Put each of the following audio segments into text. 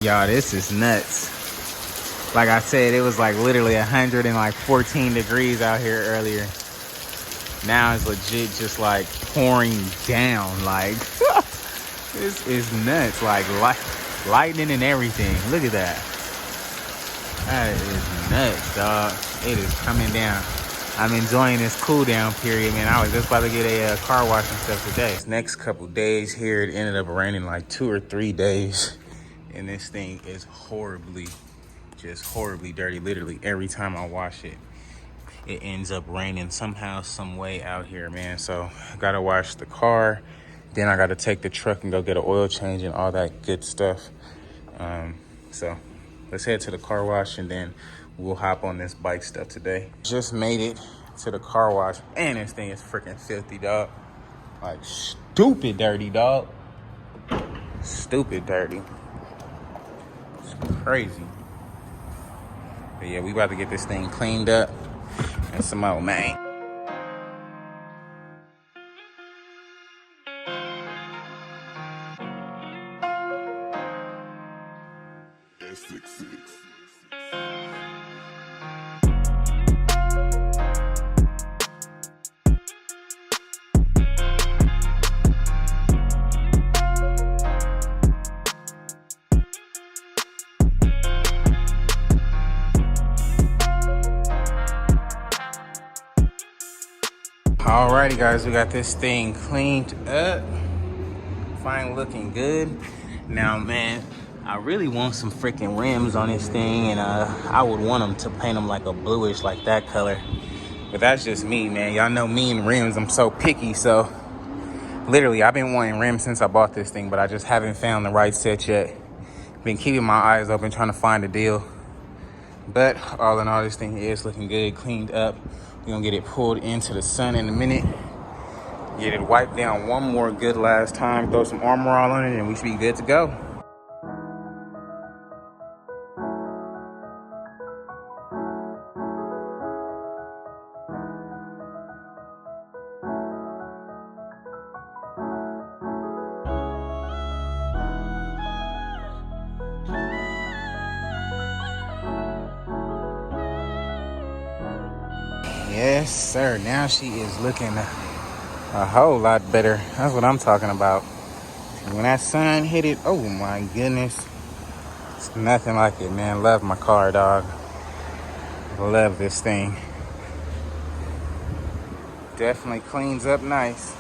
Y'all, this is nuts. Like I said, it was like literally 114 degrees out here earlier. Now it's legit just like pouring down. Like, this is nuts. Like lightning and everything. Look at that. That is nuts, dog. It is coming down. I'm enjoying this cool down period, man. I was just about to get a car wash and stuff today. This next couple days here, it ended up raining like 2 or 3 days. And this thing is just horribly dirty. Literally every time I wash it, it ends up raining somehow, some way out here, man. So I gotta wash the car. Then I gotta take the truck and go get an oil change and all that good stuff. So let's head to the car wash and then we'll hop on this bike stuff today. Just made it to the car wash. And this thing is freaking filthy, dog. Like stupid dirty, dog. Stupid dirty. It's crazy. But yeah, we about to get this thing cleaned up and some more, man. Alrighty, guys, we got this thing cleaned up. Fine, looking good. Now, man, I really want some freaking rims on this thing, and I would want them to paint them like a bluish, like that color. But that's just me, man. Y'all know me and rims, I'm so picky. So literally, I've been wanting rims since I bought this thing, but I just haven't found the right set yet. Been keeping my eyes open, trying to find a deal. But all in all, this thing is looking good, cleaned up. We're gonna get it pulled into the sun in a minute. Get it wiped down one more good last time. Throw some Armor All on it and we should be good to go. Yes, sir. Now she is looking a whole lot better. That's what I'm talking about. When that sun hit it, oh my goodness. It's nothing like it, man. Love my car, dog. Love this thing. Definitely cleans up nice.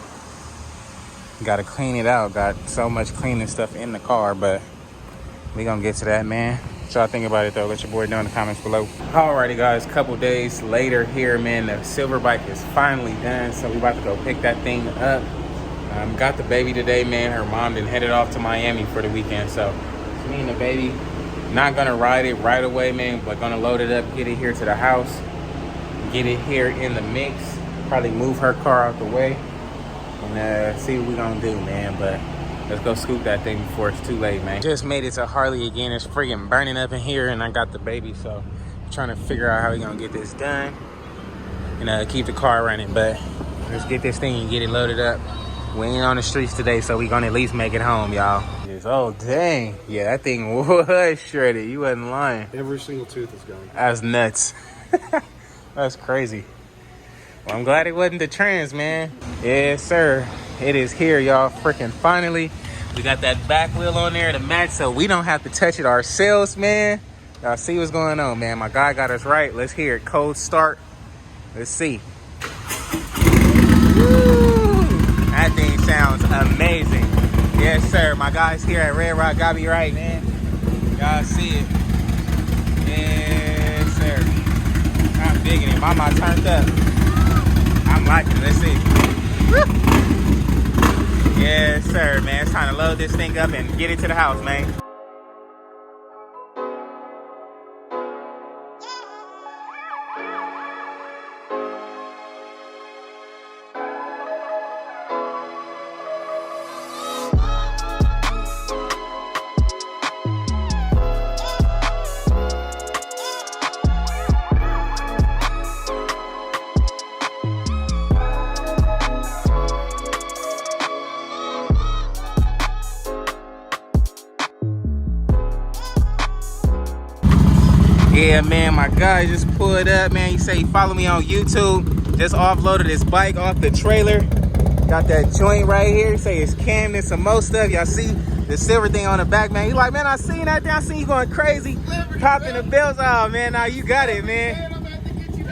Gotta clean it out. Got so much cleaning stuff in the car, but we gonna get to that, man. What y'all think about it, though? Let your boy know in the comments below. Alrighty, guys, couple days later here, man, the silver bike is finally done, so we about to go pick that thing up. Got the baby today, man. Her mom then headed off to Miami for the weekend, so it's me and the baby. Not gonna ride it right away, man, but gonna load it up, get it here to the house, get it here in the mix, probably move her car out the way, and see what we gonna do, man. But let's go scoop that thing before it's too late, man. Just made it to Harley again. It's freaking burning up in here, and I got the baby, so I'm trying to figure out how we gonna get this done and keep the car running. But let's get this thing and get it loaded up. We ain't on the streets today, so we gonna at least make it home, y'all. Oh, dang. Yeah, that thing was shredded. You wasn't lying. Every single tooth is gone. That's nuts. That's crazy. Well, I'm glad it wasn't the trans, man. Yes, sir. It is here, y'all. Freaking finally. We got that back wheel on there to match, so we don't have to touch it ourselves, man. Y'all see what's going on, man. My guy got us right. Let's hear it. Cold start. Let's see. Woo! That thing sounds amazing. Yes, sir. My guys here at Red Rock got me right, man. Y'all see it. Yes, sir. I'm digging it. Mama turned up. I'm liking it. Let's see. Woo! Yes, sir, man. It's time to load this thing up and get it to the house, man. Yeah, man, my guy just pulled up, man. He say he follow me on YouTube. Just offloaded his bike off the trailer. Got that joint right here. He say it's Cam and some more stuff. Y'all see the silver thing on the back, man. He like, man, I seen that thing. I seen you going crazy, popping the bells. Oh, man, now you got it, man. You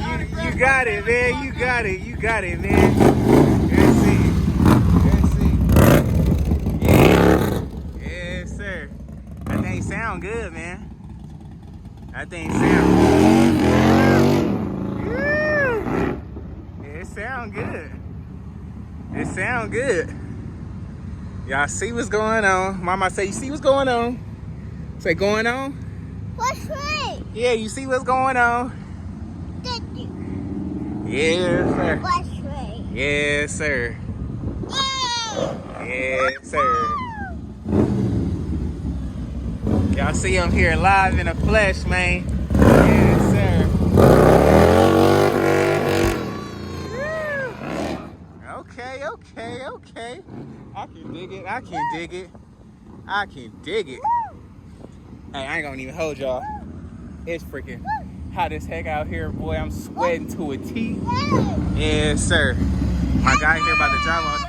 got it, man. You got it. You got it, man. Let's see. Let's see. Yeah. Yes, sir. That thing sound good, man. That thing sound. It sound good. It sound good. Y'all see what's going on? Mama say, you see what's going on? Say, going on? What's right? Yeah, you see what's going on? Did you? Yes, sir. What's right? Yes, sir. Yes, sir. Y'all see him here live in the flesh, man. Yes, sir. Okay. I can dig it. I can dig it. I can dig it. Hey, I ain't gonna even hold y'all. It's freaking hot as heck out here, boy. I'm sweating to a T. Yes, sir. My guy here about to drive on.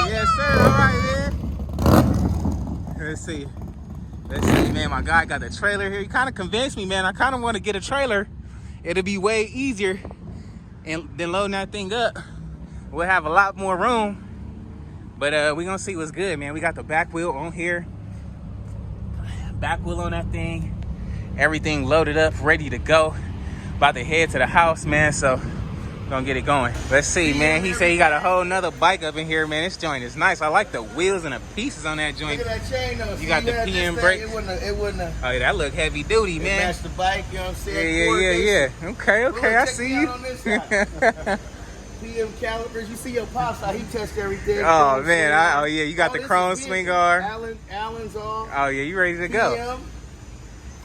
Yes, sir. All right, man. Let's see, man. My guy got the trailer here. He kind of convinced me, man. I kind of want to get a trailer. It'll be way easier than loading that thing up. We'll have a lot more room. But we're gonna see what's good, man. We got the back wheel on here. Back wheel on that thing. Everything loaded up, ready to go. About to head to the house, man. So gonna get it going. Let's see, man. He said he got a whole nother bike up in here, man. This joint is nice. I like the wheels and the pieces on that joint. Look at that chain though. You got the PM brake. It wouldn't have. Oh, yeah, that look heavy duty, It man. matched the bike, you know what I'm saying? Yeah. Okay, Look, I check see me you. out on this side. PM calipers. You see your pops how he touched everything. You know Oh, what man. I'm saying? Yeah, you got the this chrome is swing vintage. guard. Allen's on. Oh, yeah, you ready to go. PM,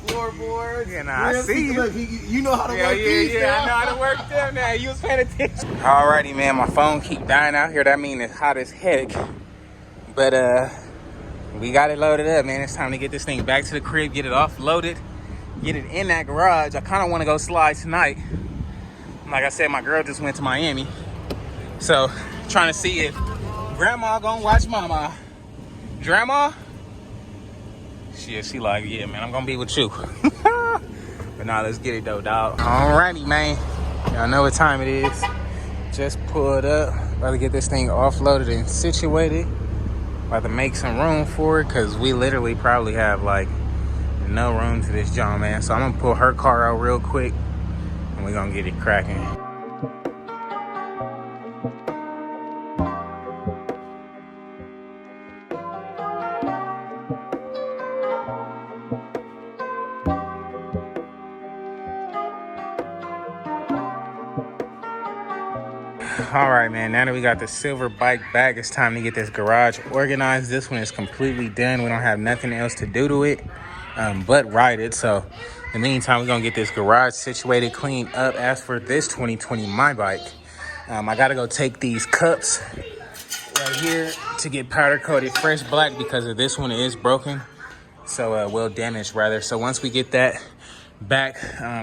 floorboards. Yeah, nah, I rims. see you. Look, you know how to work Yeah, these I now. know how to work them now. You was paying attention. Alrighty, man, my phone keep dying out here. That means it's hot as heck. But we got it loaded up, man. It's time to get this thing back to the crib, get it offloaded, get it in that garage. I kind of want to go slide tonight. Like I said, my girl just went to Miami. So, trying to see if grandma gonna watch mama. Grandma? She like, yeah, man, I'm gonna be with you. But nah, let's get it though, dog. Alrighty, man. Y'all know what time it is. Just pulled up. About to get this thing offloaded and situated. About to make some room for it, because we literally probably have like no room to this junk, man. So I'm gonna pull her car out real quick and we're gonna get it cracking. All right, man, now that we got the silver bike back, it's time to get this garage organized. This one is completely done. We don't have nothing else to do to it but ride it. So in the meantime, we're gonna get this garage situated, cleaned up. As for this 2020 my bike, I gotta go take these cups right here to get powder coated fresh black, because of this one is broken. So well damaged rather. So once we get that back,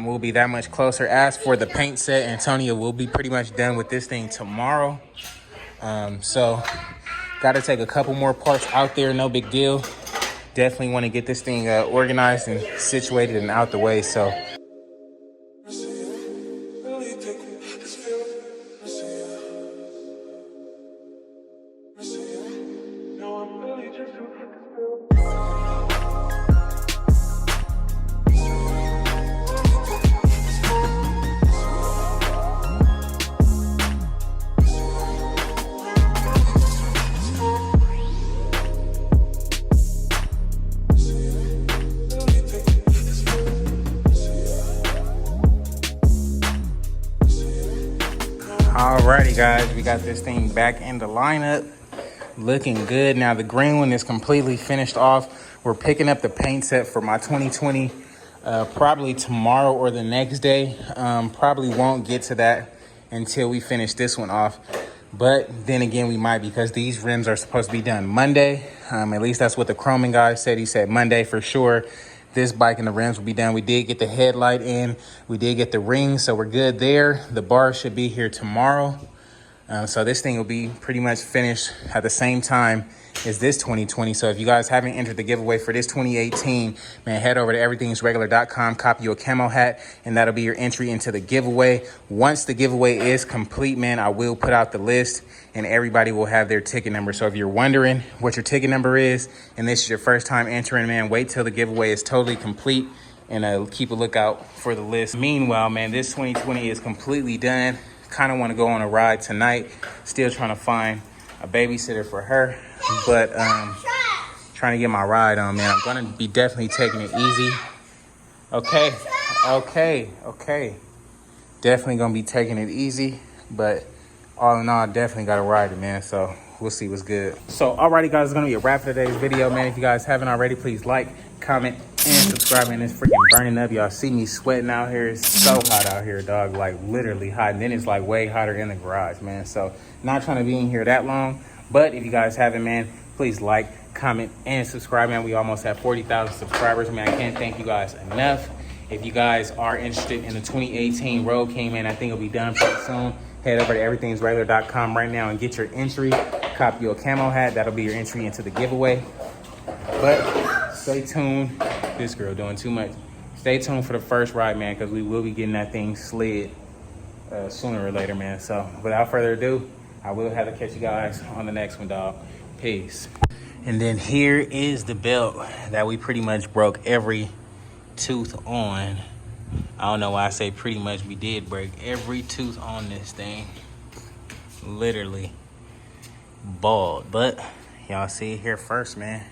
we'll be that much closer. As for the paint set, Antonio will be pretty much done with this thing tomorrow. So got to take a couple more parts out there, no big deal. Definitely want to get this thing organized and situated and out the way. So alrighty, guys, we got this thing back in the lineup, looking good. Now the green one is completely finished off. We're picking up the paint set for my 2020 probably tomorrow or the next day. Probably won't get to that until we finish this one off, but then again we might, because these rims are supposed to be done Monday. At least that's what the chroming guy said. He said Monday for sure. this bike and the rims will be done. We did get the headlight in. We did get the ring, so we're good there. The bar should be here tomorrow. So this thing will be pretty much finished at the same time as this 2020. So if you guys haven't entered the giveaway for this 2018, man, head over to everythingsregular.com, copy you a camo hat, and that'll be your entry into the giveaway. Once the giveaway is complete, man, I will put out the list and everybody will have their ticket number. So if you're wondering what your ticket number is and this is your first time entering, man, wait till the giveaway is totally complete and keep a lookout for the list. Meanwhile, man, this 2020 is completely done. Kind of want to go on a ride tonight. Still trying to find a babysitter for her, but trying to get my ride on, man. I'm gonna be definitely taking it easy. Okay. Definitely gonna be taking it easy, but all in all, definitely got to ride it, man. So we'll see what's good. So alrighty, guys, it's gonna be a wrap for today's video, man. If you guys haven't already, please like, comment, and subscribe. Man, it's freaking burning up. Y'all see me sweating out here. It's so hot out here, dog. Like literally hot. And then it's like way hotter in the garage, man. So not trying to be in here that long, but if you guys haven't, man, please like, comment, and subscribe, man. We almost have 40,000 subscribers, man. I can't thank you guys enough. If you guys are interested in the 2018 Road King, man, I think it'll be done pretty soon. Head over to everythingsregular.com right now and get your entry. Copy your camo hat. That'll be your entry into the giveaway. But stay tuned. This girl doing too much. Stay tuned for the first ride, man, because we will be getting that thing slid sooner or later, man. So without further ado, I will have to catch you guys on the next one, dog. Peace. And then here is the belt that we pretty much broke every tooth on. I don't know why I say pretty much. We did break every tooth on this thing. Literally bald. But y'all see it here first, man.